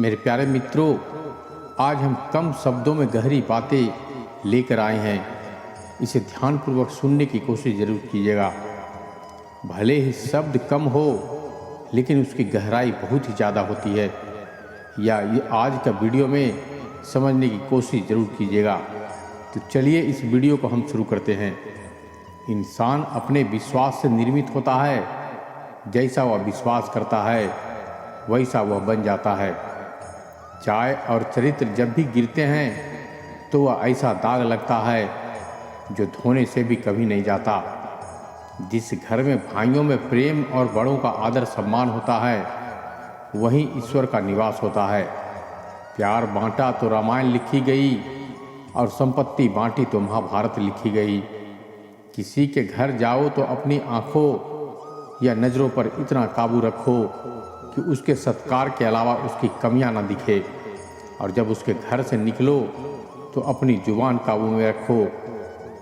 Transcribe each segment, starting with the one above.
मेरे प्यारे मित्रों, आज हम कम शब्दों में गहरी बातें लेकर आए हैं। इसे ध्यानपूर्वक सुनने की कोशिश जरूर कीजिएगा। भले ही शब्द कम हो, लेकिन उसकी गहराई बहुत ही ज़्यादा होती है। या ये आज का वीडियो में समझने की कोशिश जरूर कीजिएगा। तो चलिए इस वीडियो को हम शुरू करते हैं। इंसान अपने विश्वास से निर्मित होता है। जैसा वह विश्वास करता है वैसा वह बन जाता है। चाय और चरित्र जब भी गिरते हैं तो वह ऐसा दाग लगता है जो धोने से भी कभी नहीं जाता। जिस घर में भाइयों में प्रेम और बड़ों का आदर सम्मान होता है, वहीं ईश्वर का निवास होता है। प्यार बांटा तो रामायण लिखी गई और संपत्ति बांटी तो महाभारत लिखी गई। किसी के घर जाओ तो अपनी आंखों या नज़रों पर इतना काबू रखो कि उसके सत्कार के अलावा उसकी कमियां न दिखे, और जब उसके घर से निकलो तो अपनी जुबान काबू में रखो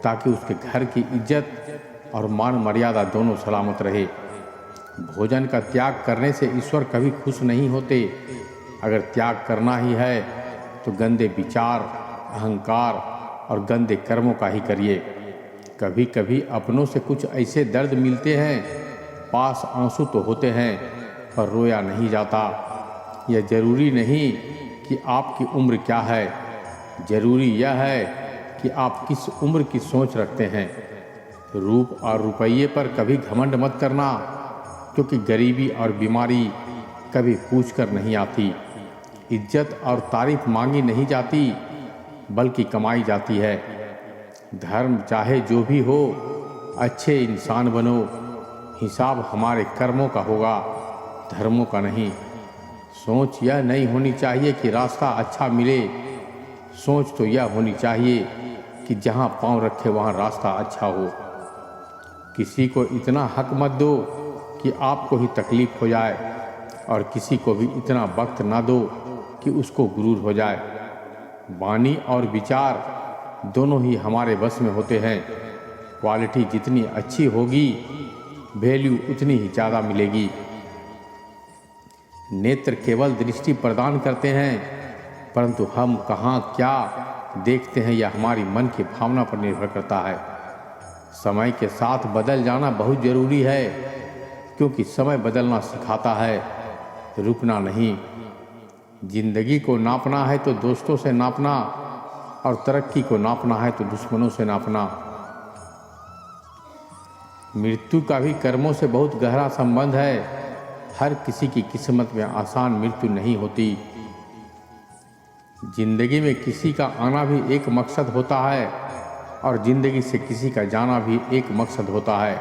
ताकि उसके घर की इज्जत और मान मर्यादा दोनों सलामत रहे। भोजन का त्याग करने से ईश्वर कभी खुश नहीं होते। अगर त्याग करना ही है तो गंदे विचार, अहंकार और गंदे कर्मों का ही करिए। कभी कभी अपनों से कुछ ऐसे दर्द मिलते हैं, पास आंसू तो होते हैं पर रोया नहीं जाता। यह जरूरी नहीं कि आपकी उम्र क्या है, जरूरी यह है कि आप किस उम्र की सोच रखते हैं। रूप और रुपये पर कभी घमंड मत करना, क्योंकि गरीबी और बीमारी कभी पूछ कर नहीं आती। इज्जत और तारीफ मांगी नहीं जाती, बल्कि कमाई जाती है। धर्म चाहे जो भी हो, अच्छे इंसान बनो। हिसाब हमारे कर्मों का होगा, धर्मों का नहीं। सोच यह नहीं होनी चाहिए कि रास्ता अच्छा मिले, सोच तो यह होनी चाहिए कि जहाँ पाँव रखे वहाँ रास्ता अच्छा हो। किसी को इतना हक मत दो कि आपको ही तकलीफ हो जाए, और किसी को भी इतना वक्त ना दो कि उसको गुरूर हो जाए। वाणी और विचार दोनों ही हमारे बस में होते हैं। क्वालिटी जितनी अच्छी होगी, वैल्यू उतनी ही ज़्यादा मिलेगी। नेत्र केवल दृष्टि प्रदान करते हैं, परंतु हम कहाँ क्या देखते हैं यह हमारी मन की भावना पर निर्भर करता है। समय के साथ बदल जाना बहुत ज़रूरी है, क्योंकि समय बदलना सिखाता है, रुकना नहीं। जिंदगी को नापना है तो दोस्तों से नापना, और तरक्की को नापना है तो दुश्मनों से नापना। मृत्यु का भी कर्मों से बहुत गहरा संबंध है। हर किसी की किस्मत में आसान मृत्यु नहीं होती। जिंदगी में किसी का आना भी एक मकसद होता है, और जिंदगी से किसी का जाना भी एक मकसद होता है।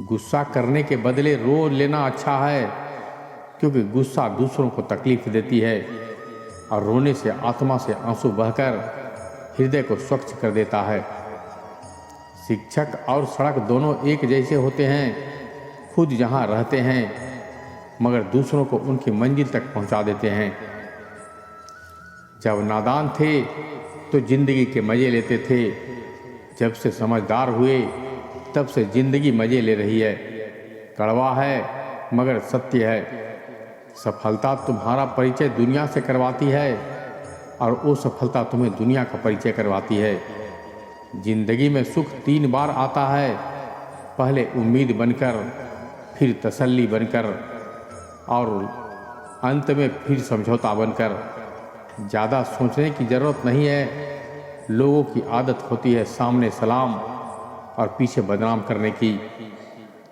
गुस्सा करने के बदले रो लेना अच्छा है, क्योंकि गुस्सा दूसरों को तकलीफ देती है, और रोने से आत्मा से आंसू बहकर हृदय को स्वच्छ कर देता है। शिक्षक और सड़क दोनों एक जैसे होते हैं। खुद जहाँ रहते हैं, मगर दूसरों को उनकी मंजिल तक पहुँचा देते हैं। जब नादान थे तो जिंदगी के मज़े लेते थे। जब से समझदार हुए तब से जिंदगी मज़े ले रही है। कड़वा है मगर सत्य है। सफलता तुम्हारा परिचय दुनिया से करवाती है, और वो सफलता तुम्हें दुनिया का परिचय करवाती है। जिंदगी में सुख 3 बार आता है, पहले उम्मीद बनकर, फिर तसल्ली बनकर, और अंत में फिर समझौता बनकर। ज़्यादा सोचने की ज़रूरत नहीं है। लोगों की आदत होती है सामने सलाम और पीछे बदनाम करने की।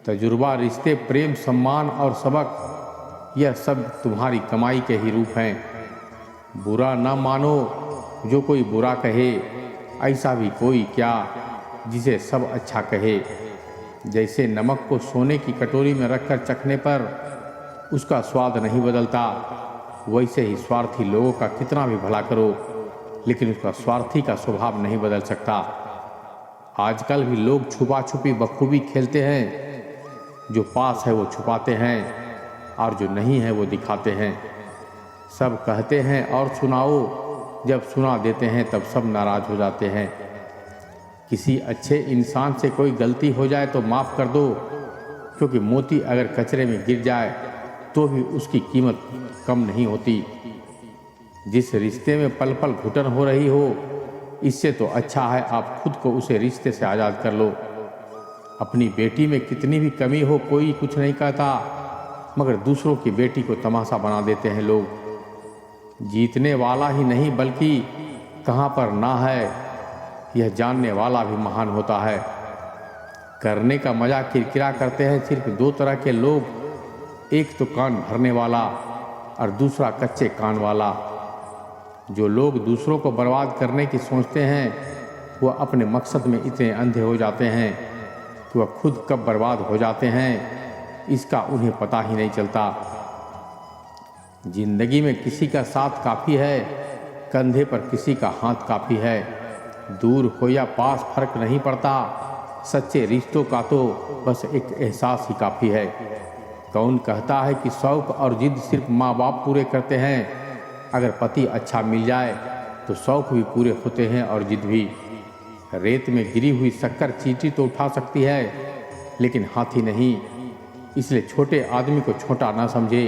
तजुर्बा, रिश्ते, प्रेम, सम्मान और सबक, यह सब तुम्हारी कमाई के ही रूप हैं। बुरा ना मानो जो कोई बुरा कहे, ऐसा भी कोई क्या जिसे सब अच्छा कहे। जैसे नमक को सोने की कटोरी में रखकर चखने पर उसका स्वाद नहीं बदलता, वैसे ही स्वार्थी लोगों का कितना भी भला करो, लेकिन उसका स्वार्थी का स्वभाव नहीं बदल सकता। आजकल भी लोग छुपा छुपी बखूबी खेलते हैं। जो पास है वो छुपाते हैं, और जो नहीं है वो दिखाते हैं। सब कहते हैं और सुनाओ, जब सुना देते हैं तब सब नाराज हो जाते हैं। किसी अच्छे इंसान से कोई गलती हो जाए तो माफ़ कर दो, क्योंकि मोती अगर कचरे में गिर जाए तो भी उसकी कीमत कम नहीं होती। जिस रिश्ते में पल पल घुटन हो रही हो, इससे तो अच्छा है आप खुद को उसे रिश्ते से आज़ाद कर लो। अपनी बेटी में कितनी भी कमी हो कोई कुछ नहीं कहता, मगर दूसरों की बेटी को तमाशा बना देते हैं लोग। जीतने वाला ही नहीं बल्कि कहाँ पर ना है यह जानने वाला भी महान होता है। करने का मजा किरकिरा करते हैं सिर्फ दो तरह के लोग, एक तो कान भरने वाला और दूसरा कच्चे कान वाला। जो लोग दूसरों को बर्बाद करने की सोचते हैं वह अपने मकसद में इतने अंधे हो जाते हैं कि वह खुद कब बर्बाद हो जाते हैं इसका उन्हें पता ही नहीं चलता। जिंदगी में किसी का साथ काफ़ी है, कंधे पर किसी का हाथ काफ़ी है। दूर हो या पास फर्क नहीं पड़ता, सच्चे रिश्तों का तो बस एक एहसास ही काफ़ी है। कौन कहता है कि शौक़ और जिद सिर्फ माँ बाप पूरे करते हैं। अगर पति अच्छा मिल जाए तो शौक़ भी पूरे होते हैं और जिद भी। रेत में गिरी हुई शक्कर चींटी तो उठा सकती है लेकिन हाथी नहीं। इसलिए छोटे आदमी को छोटा ना समझे,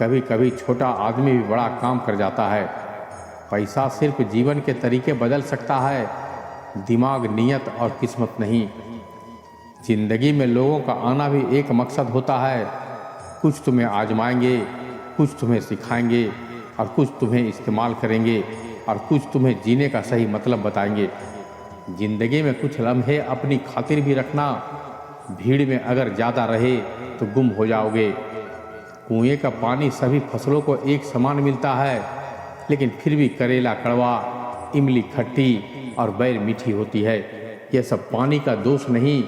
कभी कभी छोटा आदमी भी बड़ा काम कर जाता है। पैसा सिर्फ जीवन के तरीके बदल सकता है, दिमाग, नियत और किस्मत नहीं। जिंदगी में लोगों का आना भी एक मकसद होता है। कुछ तुम्हें आजमाएंगे, कुछ तुम्हें सिखाएंगे और कुछ तुम्हें इस्तेमाल करेंगे और कुछ तुम्हें जीने का सही मतलब बताएंगे। जिंदगी में कुछ लम्हे अपनी खातिर भी रखना, भीड़ में अगर ज़्यादा रहे तो गुम हो जाओगे। कुएं का पानी सभी फसलों को एक समान मिलता है, लेकिन फिर भी करेला कड़वा, इमली खट्टी और बैर मीठी होती है। यह सब पानी का दोष नहीं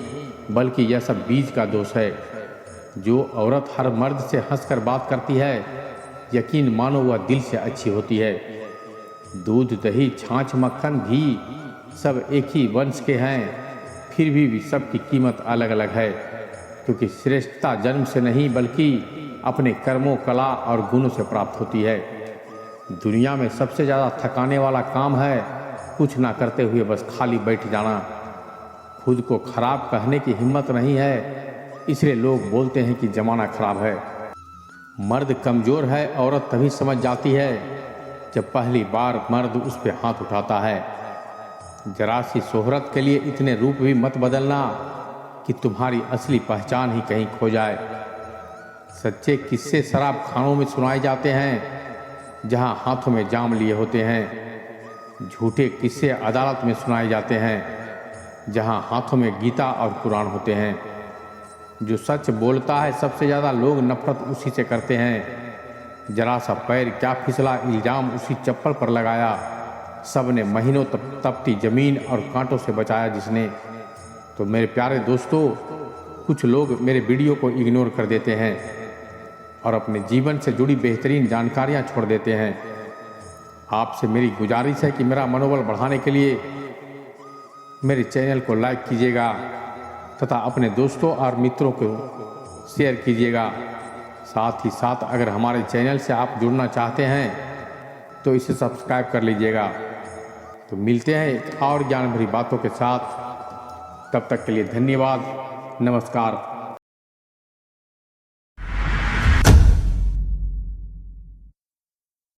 बल्कि यह सब बीज का दोष है। जो औरत हर मर्द से हंसकर बात करती है, यकीन मानो वह दिल से अच्छी होती है। दूध, दही, छाछ, मक्खन, घी सब एक ही वंश के हैं, फिर भी सबकी कीमत अलग अलग है, क्योंकि श्रेष्ठता जन्म से नहीं बल्कि अपने कर्मों, कला और गुणों से प्राप्त होती है। दुनिया में सबसे ज़्यादा थकाने वाला काम है कुछ ना करते हुए बस खाली बैठ जाना। खुद को खराब कहने की हिम्मत नहीं है, इसलिए लोग बोलते हैं कि ज़माना खराब है। मर्द कमज़ोर है औरत तभी समझ जाती है जब पहली बार मर्द उस पर हाथ उठाता है। जरा सी शोहरत के लिए इतने रूप भी मत बदलना कि तुम्हारी असली पहचान ही कहीं खो जाए। सच्चे किस्से शराब खानों में सुनाए जाते हैं जहां हाथों में जाम लिए होते हैं। झूठे किस्से अदालत में सुनाए जाते हैं जहां हाथों में गीता और कुरान होते हैं। जो सच बोलता है सबसे ज़्यादा लोग नफरत उसी से करते हैं। जरा सा पैर क्या फिसला, इल्ज़ाम उसी चप्पल पर लगाया। सब ने महीनों तपती ज़मीन और कांटों से बचाया जिसने। तो मेरे प्यारे दोस्तों, कुछ लोग मेरे वीडियो को इग्नोर कर देते हैं और अपने जीवन से जुड़ी बेहतरीन जानकारियां छोड़ देते हैं। आपसे मेरी गुजारिश है कि मेरा मनोबल बढ़ाने के लिए मेरे चैनल को लाइक कीजिएगा तथा अपने दोस्तों और मित्रों को शेयर कीजिएगा। साथ ही साथ अगर हमारे चैनल से आप जुड़ना चाहते हैं तो इसे सब्सक्राइब कर लीजिएगा। तो मिलते हैं एक और ज्ञान भरी बातों के साथ। तब तक के लिए धन्यवाद। नमस्कार।